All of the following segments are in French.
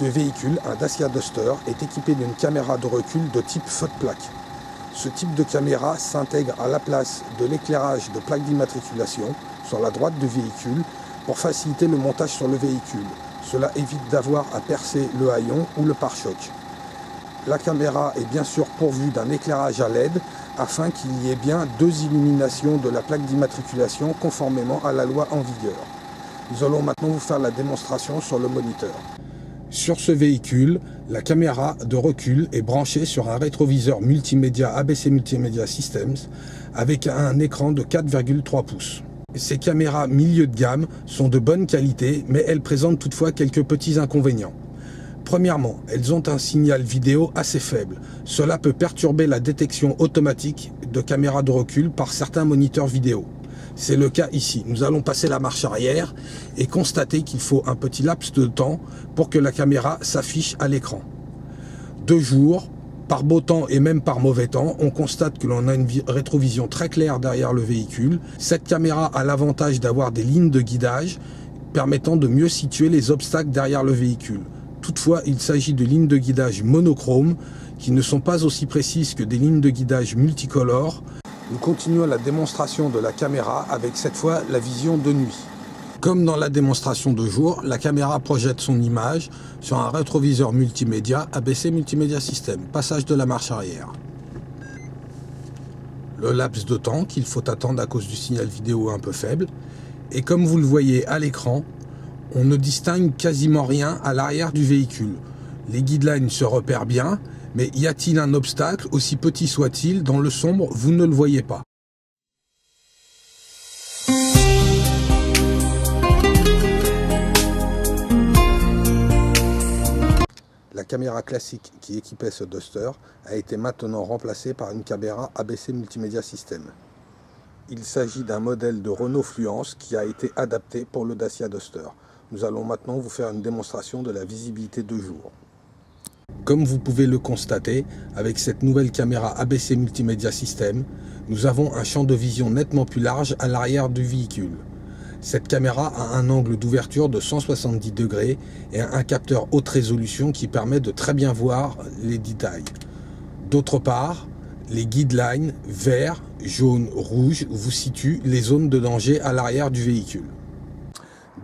Ce véhicule, un Dacia Duster, est équipé d'une caméra de recul de type feu de plaque. Ce type de caméra s'intègre à la place de l'éclairage de plaque d'immatriculation sur la droite du véhicule pour faciliter le montage sur le véhicule. Cela évite d'avoir à percer le haillon ou le pare-choc. La caméra est bien sûr pourvue d'un éclairage à LED afin qu'il y ait bien 2 illuminations de la plaque d'immatriculation conformément à la loi en vigueur. Nous allons maintenant vous faire la démonstration sur le moniteur. Sur ce véhicule, la caméra de recul est branchée sur un rétroviseur multimédia ABC Multimedia Systems avec un écran de 4,3 pouces. Ces caméras milieu de gamme sont de bonne qualité, mais elles présentent toutefois quelques petits inconvénients. Premièrement, elles ont un signal vidéo assez faible. Cela peut perturber la détection automatique de caméras de recul par certains moniteurs vidéo. C'est le cas ici. Nous allons passer la marche arrière et constater qu'il faut un petit laps de temps pour que la caméra s'affiche à l'écran. De jour, par beau temps et même par mauvais temps, on constate que l'on a une rétrovision très claire derrière le véhicule. Cette caméra a l'avantage d'avoir des lignes de guidage permettant de mieux situer les obstacles derrière le véhicule. Toutefois, il s'agit de lignes de guidage monochromes qui ne sont pas aussi précises que des lignes de guidage multicolores. Nous continuons la démonstration de la caméra avec cette fois la vision de nuit. Comme dans la démonstration de jour, la caméra projette son image sur un rétroviseur multimédia ABC Multimedia System. Passage de la marche arrière. Le laps de temps qu'il faut attendre à cause du signal vidéo un peu faible. Et comme vous le voyez à l'écran, on ne distingue quasiment rien à l'arrière du véhicule. Les guidelines se repèrent bien, mais y a-t-il un obstacle, aussi petit soit-il, dans le sombre, vous ne le voyez pas. La caméra classique qui équipait ce Duster a été maintenant remplacée par une caméra ABC Multimedia System. Il s'agit d'un modèle de Renault Fluence qui a été adapté pour le Dacia Duster. Nous allons maintenant vous faire une démonstration de la visibilité de jour. Comme vous pouvez le constater, avec cette nouvelle caméra ABC Multimedia System, nous avons un champ de vision nettement plus large à l'arrière du véhicule. Cette caméra a un angle d'ouverture de 170 degrés et un capteur haute résolution qui permet de très bien voir les détails. D'autre part, les guidelines vert, jaune, rouge vous situent les zones de danger à l'arrière du véhicule.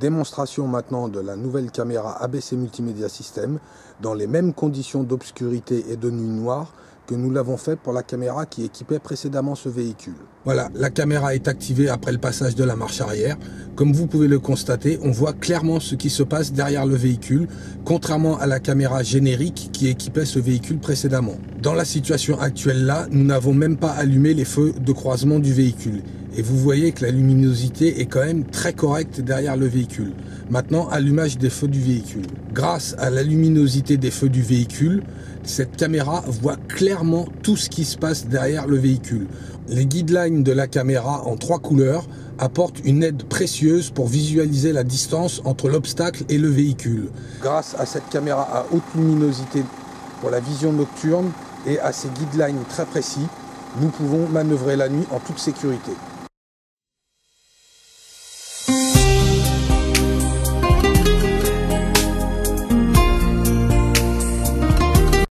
Démonstration maintenant de la nouvelle caméra ABC Multimedia System dans les mêmes conditions d'obscurité et de nuit noire que nous l'avons fait pour la caméra qui équipait précédemment ce véhicule. Voilà, la caméra est activée après le passage de la marche arrière. Comme vous pouvez le constater, on voit clairement ce qui se passe derrière le véhicule, contrairement à la caméra générique qui équipait ce véhicule précédemment. Dans la situation actuelle là, nous n'avons même pas allumé les feux de croisement du véhicule. Et vous voyez que la luminosité est quand même très correcte derrière le véhicule. Maintenant, allumage des feux du véhicule. Grâce à la luminosité des feux du véhicule, cette caméra voit clairement tout ce qui se passe derrière le véhicule. Les guidelines de la caméra en 3 couleurs apportent une aide précieuse pour visualiser la distance entre l'obstacle et le véhicule. Grâce à cette caméra à haute luminosité pour la vision nocturne et à ces guidelines très précis, nous pouvons manœuvrer la nuit en toute sécurité.